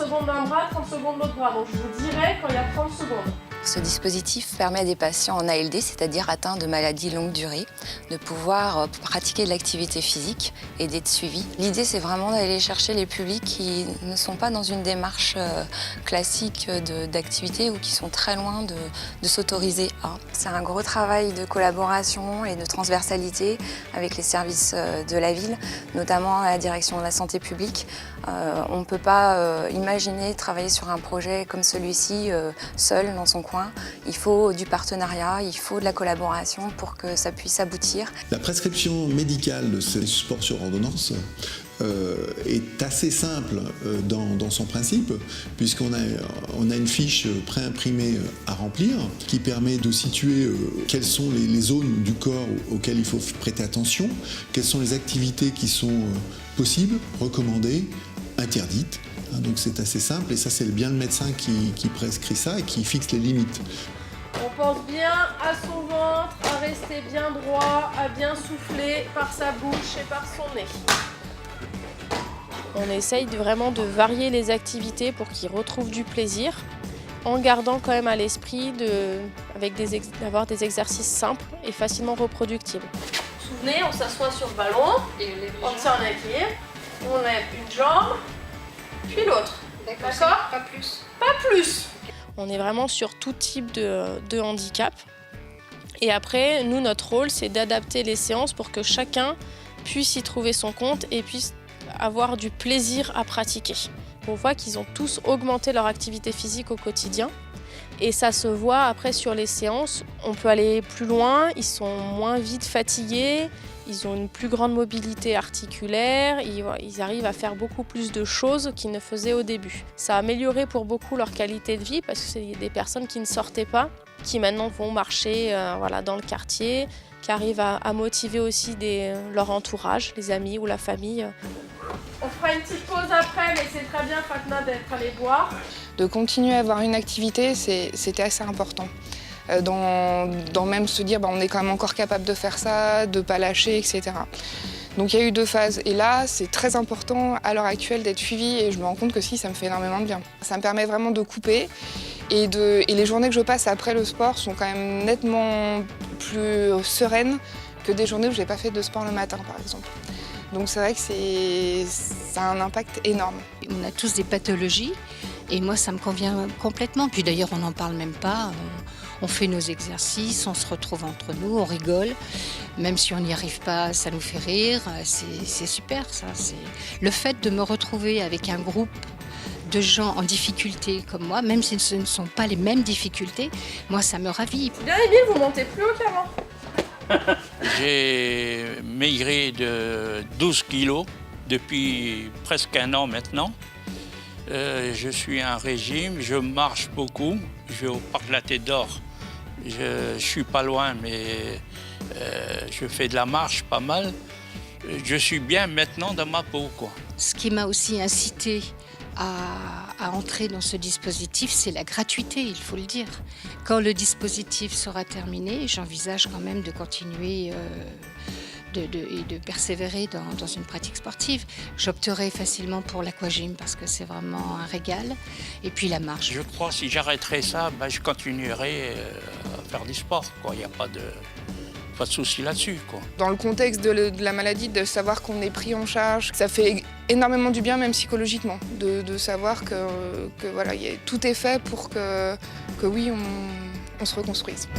secondes d'un bras, 30 secondes de l'autre bras. Donc je vous dirai quand il y a 30 secondes. Ce dispositif permet à des patients en ALD, c'est-à-dire atteints de maladies longue durée, de pouvoir pratiquer de l'activité physique et d'être suivis. L'idée, c'est vraiment d'aller chercher les publics qui ne sont pas dans une démarche classique d'activité ou qui sont très loin de s'autoriser à. C'est un gros travail de collaboration et de transversalité avec les services de la ville, notamment à la direction de la santé publique. On ne peut pas imaginer travailler sur un projet comme celui-ci seul dans son coin. Il faut du partenariat, il faut de la collaboration pour que ça puisse aboutir. La prescription médicale de ce sport sur ordonnance est assez simple dans son principe, puisqu'on a une fiche préimprimée à remplir qui permet de situer quelles sont les zones du corps auxquelles il faut prêter attention, quelles sont les activités qui sont possibles, recommandées, interdites. Donc c'est assez simple et ça c'est bien le médecin qui prescrit ça et qui fixe les limites. On pense bien à son ventre, à rester bien droit, à bien souffler par sa bouche et par son nez. On essaye vraiment de varier les activités pour qu'ils retrouvent du plaisir, en gardant quand même à l'esprit d'avoir des exercices simples et facilement reproductibles. Vous vous souvenez, on s'assoit sur le ballon, on tient un équilibre, on lève une jambe, puis l'autre. D'accord ? Pas plus. Pas plus. On est vraiment sur tout type de handicap. Et après, nous, notre rôle, c'est d'adapter les séances pour que chacun puisse y trouver son compte et puisse avoir du plaisir à pratiquer. On voit qu'ils ont tous augmenté leur activité physique au quotidien. Et ça se voit après sur les séances. On peut aller plus loin, ils sont moins vite fatigués, ils ont une plus grande mobilité articulaire, ils arrivent à faire beaucoup plus de choses qu'ils ne faisaient au début. Ça a amélioré pour beaucoup leur qualité de vie parce que c'est des personnes qui ne sortaient pas, qui maintenant vont marcher dans le quartier, qui arrivent à motiver aussi leur entourage, les amis ou la famille. On fera une petite pause après, mais c'est très bien, Fatma, d'être allée boire. De continuer à avoir une activité, c'était assez important. Dans même se dire, on est quand même encore capable de faire ça, de ne pas lâcher, etc. Donc il y a eu 2 phases. Et là, c'est très important à l'heure actuelle d'être suivi et je me rends compte que ça me fait énormément de bien. Ça me permet vraiment de couper et les journées que je passe après le sport sont quand même nettement plus sereines que des journées où je n'ai pas fait de sport le matin, par exemple. Donc c'est vrai que ça a un impact énorme. On a tous des pathologies et moi ça me convient complètement. Puis d'ailleurs on n'en parle même pas, on fait nos exercices, on se retrouve entre nous, on rigole. Même si on n'y arrive pas, ça nous fait rire, c'est super ça. Le fait de me retrouver avec un groupe de gens en difficulté comme moi, même si ce ne sont pas les mêmes difficultés, moi ça me ravit. Bien Émile, vous montez plus haut qu'avant. J'ai maigri de 12 kilos depuis presque 1 an maintenant. Je suis en régime, je marche beaucoup. Je vais au parc La Tête d'Or. Je suis pas loin, mais je fais de la marche pas mal. Je suis bien maintenant dans ma peau, quoi. Ce qui m'a aussi incité à entrer dans ce dispositif, c'est la gratuité, il faut le dire. Quand le dispositif sera terminé, j'envisage quand même de continuer et de persévérer dans une pratique sportive. J'opterai facilement pour l'aquagym parce que c'est vraiment un régal. Et puis la marche. Je crois que si j'arrêterais ça, je continuerai à faire du sport, quoi. Il n'y a pas de souci là-dessus, quoi. Dans le contexte de la maladie, de savoir qu'on est pris en charge, ça fait énormément du bien, même psychologiquement, de savoir que voilà, tout est fait pour que oui, on se reconstruise.